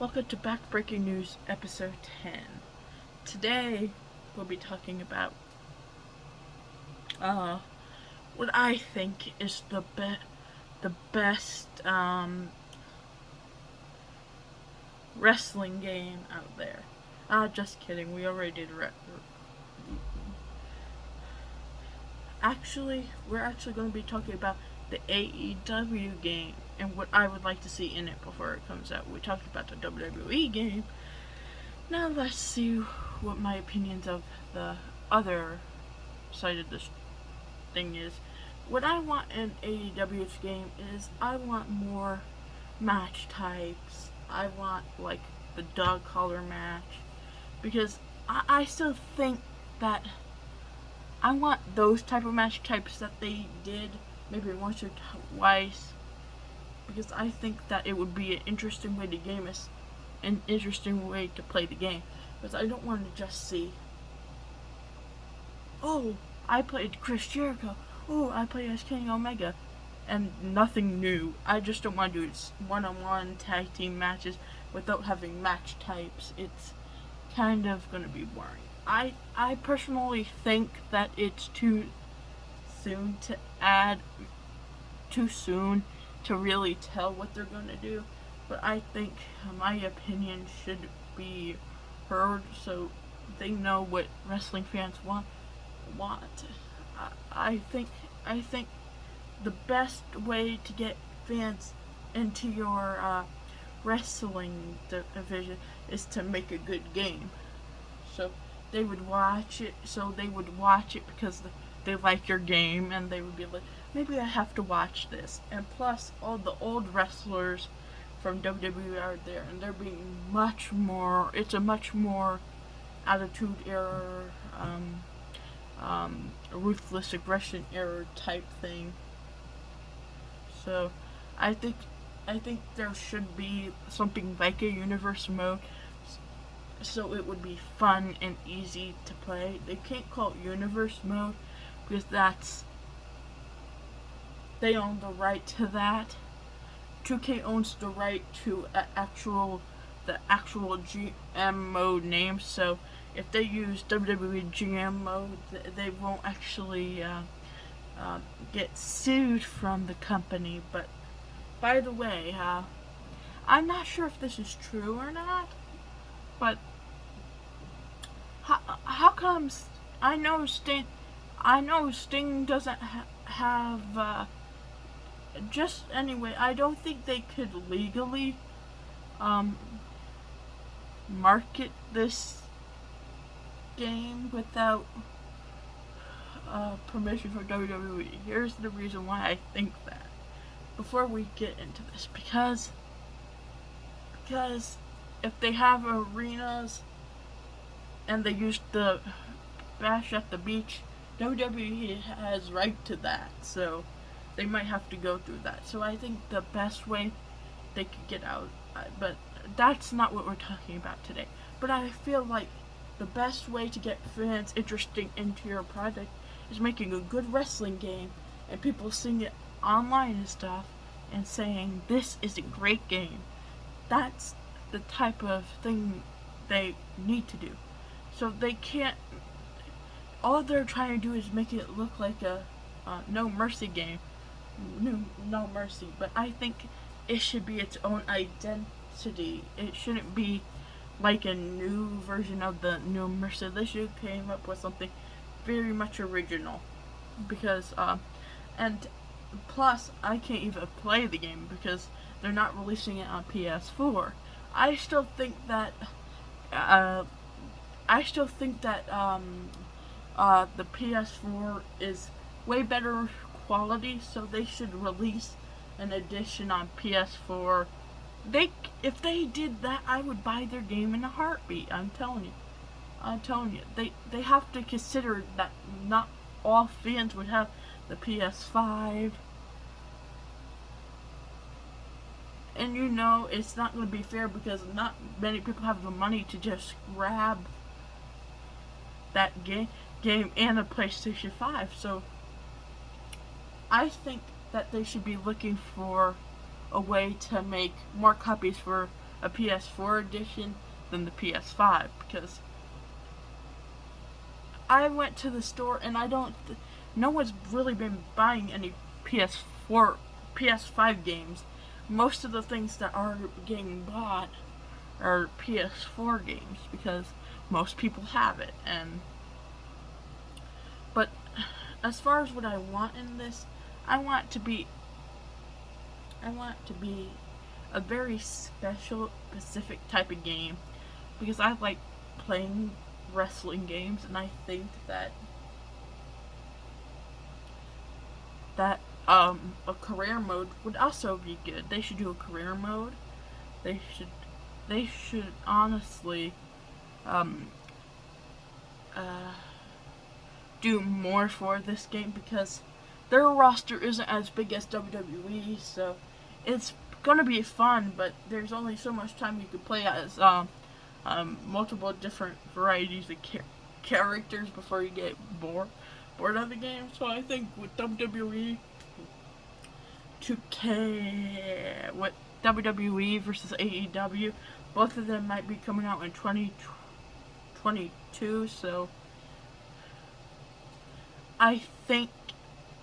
Welcome to Backbreaking News episode 10. Today we'll be talking about what I think is the best wrestling game out there. Just kidding. We already did we're actually going to be talking about the AEW game and what I would like to see in it before it comes out. We talked about the WWE game. Now let's see what my opinions of the other side of this thing is. What I want in AEW's game is I want more match types. I want like the dog collar match because I still think that I want those type of match types that they did maybe once or twice, because I think that it would be an interesting way to game us, an interesting way to play the game. Because I don't want to just see, oh, I played Chris Jericho, oh, I played as Kenny Omega, and nothing new. I just don't want to do one-on-one tag team matches without having match types. It's kind of going to be boring. I personally think that it's too soon to really tell what they're going to do, but I think my opinion should be heard so they know what wrestling fans want. I think the best way to get fans into your wrestling division is to make a good game. So they would watch it. Because they like your game, and they would be like, maybe I have to watch this. And plus, all the old wrestlers from WWE are there, and they're being it's a much more attitude era, ruthless aggression era type thing. So, I think there should be something like a universe mode, so it would be fun and easy to play. They can't call it universe mode because they own the right to that. 2K owns the right to the actual GM mode name. So if they use WWE GM mode, they won't actually get sued from the company. But by the way, I'm not sure if this is true or not, but how comes I know Sting doesn't have just anyway, I don't think they could legally market this game without permission from WWE. Here's the reason why I think that. Before we get into this, because if they have arenas and they use the Bash at the Beach, WWE has right to that, so they might have to go through that. So I think the best way they could get out, but that's not what we're talking about today. But I feel like the best way to get fans interested into your product is making a good wrestling game and people seeing it online and stuff and saying, this is a great game. That's the type of thing they need to do. So they can't, all they're trying to do is make it look like a No Mercy game. No Mercy. But I think it should be its own identity. It shouldn't be like a new version of the No Mercy. They should came up with something very much original. Because, and plus, I can't even play the game because they're not releasing it on PS4. I still think that the PS4 is way better quality, so they should release an edition on PS4. If they did that, I would buy their game in a heartbeat. I'm telling you. They have to consider that not all fans would have the PS5. And it's not going to be fair because not many people have the money to just grab that game and a PlayStation 5. So I think that they should be looking for a way to make more copies for a PS4 edition than the PS5, because I went to the store and no one's really been buying any PS4, PS5 games. Most of the things that are getting bought are PS4 games because most people have it. But as far as what I want in this, I want it to be a very specific type of game, because I like playing wrestling games, and I think that a career mode would also be good. They should do a career mode. They should honestly do more for this game, because their roster isn't as big as WWE, so it's gonna be fun, but there's only so much time you can play as multiple different varieties of characters before you get bored of the game. So I think with WWE 2K, with WWE versus AEW, both of them might be coming out in 2022, so I think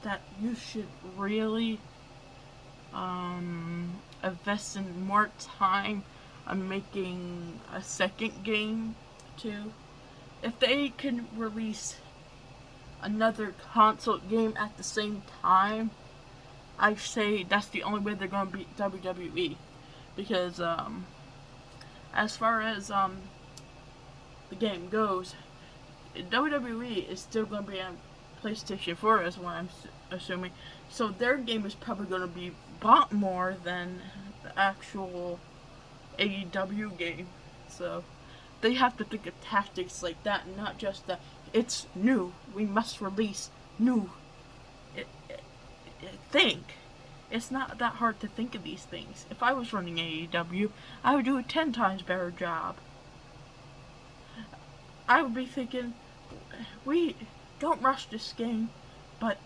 that you should really invest in more time on making a second game too. If they can release another console game at the same time, I say that's the only way they're going to beat WWE, because as far as the game goes, WWE is still going to be on PlayStation 4, is what I'm assuming. So their game is probably going to be bought more than the actual AEW game. So they have to think of tactics like that, and not just that it's new, we must release new. Think. It's not that hard to think of these things. If I was running AEW, I would do a 10 times better job. I would be thinking, we don't rush this game, but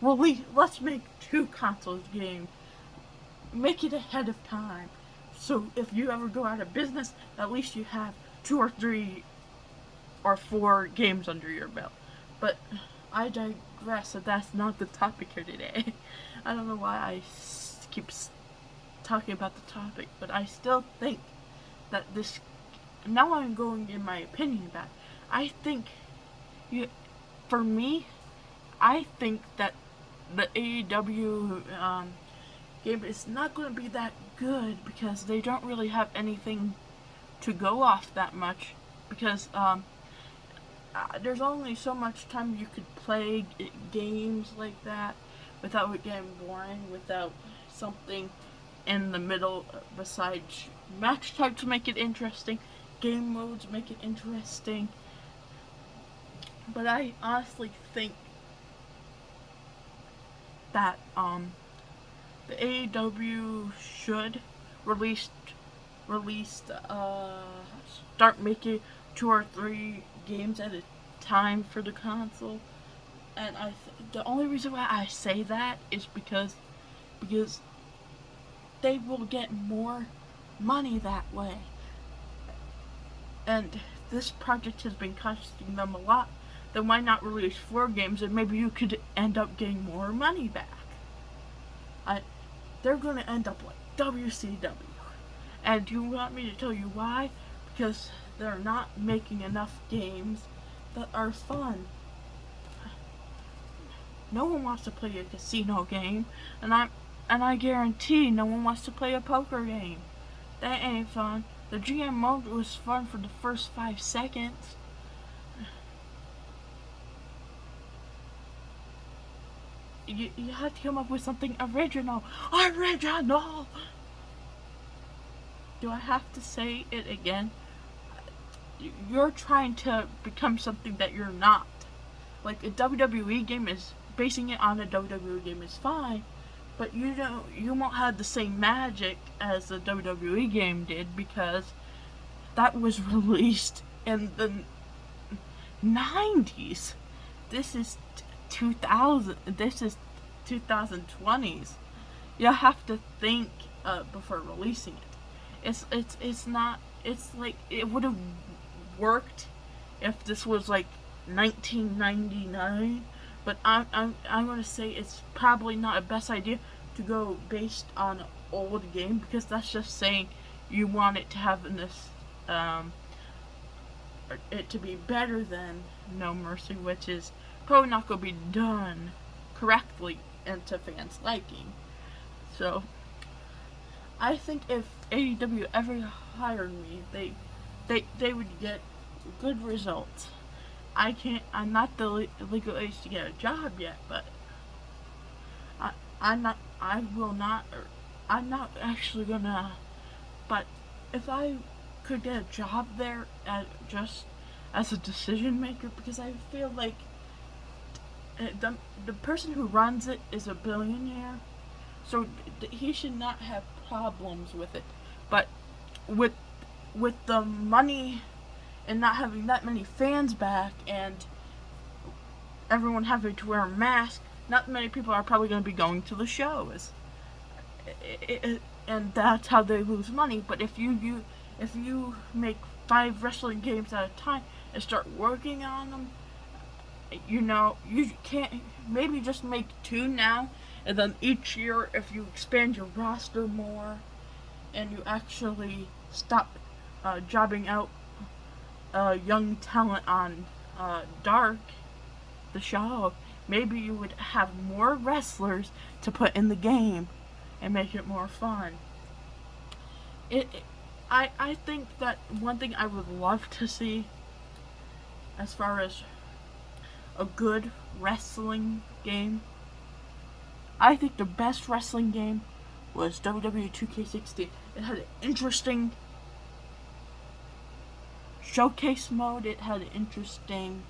let's make 2 consoles game. Make it ahead of time. So if you ever go out of business, at least you have 2 or 3 or 4 games under your belt. But I digress, so that's not the topic here today. I don't know why I keep talking about the topic, but I still think that this... Now I'm going in my opinion about it. I think, for me, I think that the AEW game is not going to be that good, because they don't really have anything to go off that much, because there's only so much time you could play games like that without it getting boring, without something in the middle besides match types make it interesting, game modes make it interesting. But I honestly think that the AEW should start making 2 or 3 games at a time for the console. And the only reason why I say that is because they will get more money that way. And this project has been costing them a lot. Then why not release 4 games, and maybe you could end up getting more money back? They're going to end up like WCW. And do you want me to tell you why? Because they're not making enough games that are fun. No one wants to play a casino game, and I guarantee no one wants to play a poker game. That ain't fun. The GM mode was fun for the first 5 seconds. You have to come up with something original. Original! Do I have to say it again? You're trying to become something that you're not. Like, a WWE game is... Basing it on a WWE game is fine, but you won't have the same magic as the WWE game did, because that was released in the 90s. This is 2000. This is 2020s. You have to think before releasing it. It's not. It's like it would have worked if this was like 1999, but I'm gonna say it's probably not a best idea to go based on an old game, because that's just saying you want it to have this it to be better than No Mercy, which is probably not gonna be done correctly and to fans' liking. So I think if AEW ever hired me, they would get good results. I'm not the legal age to get a job yet, but I'm not. I will not. I'm not actually gonna. But if I could get a job there just as a decision maker, because I feel like the person who runs it is a billionaire, so he should not have problems with it. But with the money and not having that many fans back and everyone having to wear a mask, not many people are probably going to be going to the shows. And that's how they lose money. But if you make 5 wrestling games at a time and start working on them, you can't maybe just make 2 now, and then each year if you expand your roster more and you actually stop jobbing out young talent on Dark, the show, maybe you would have more wrestlers to put in the game and make it more fun. I think that one thing I would love to see as far as a good wrestling game, I think the best wrestling game was WWE 2K16. It had an interesting showcase mode. It had interesting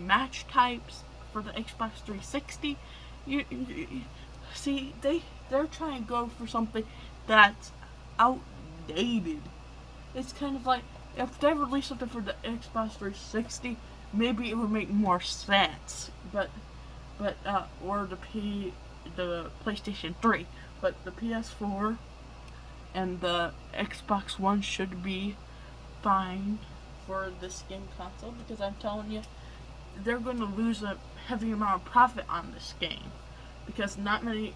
match types for the Xbox 360. You see, they're trying to go for something that's outdated. It's kind of like if they release something for the Xbox 360, maybe it would make more sense. But or the PlayStation 3, but the PS4 and the Xbox One should be fine for this game console, because I'm telling you, they're going to lose a heavy amount of profit on this game, because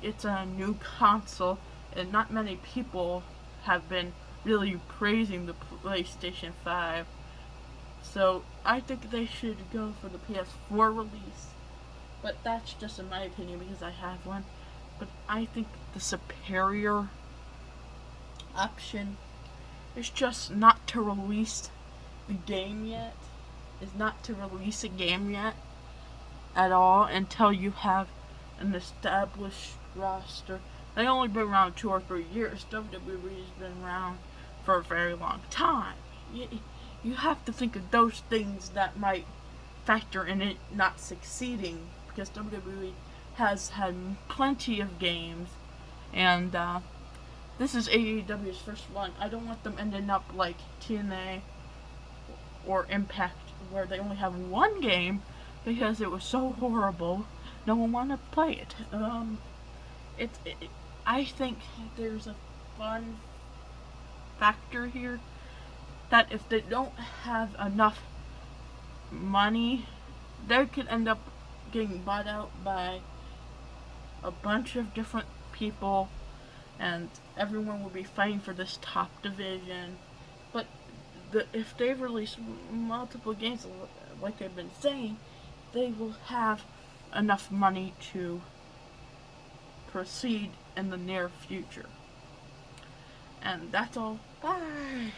it's a new console and not many people have been really praising the PlayStation 5. So I think they should go for the PS4 release. But that's just in my opinion because I have one. But I think the superior option is just not to release the game yet. Is not to release a game yet at all until you have an established roster. They only been around 2 or 3 years. WWE's been around for a very long time. You have to think of those things that might factor in it not succeeding, because WWE has had plenty of games, and this is AEW's first one. I don't want them ending up like TNA or Impact, where they only have 1 game because it was so horrible, no one wanted to play it. I think there's a fun factor here that if they don't have enough money, they could end up getting bought out by a bunch of different people, and everyone will be fighting for this top division. But if they release multiple games, like I've been saying, they will have enough money to proceed in the near future. And that's all. Bye!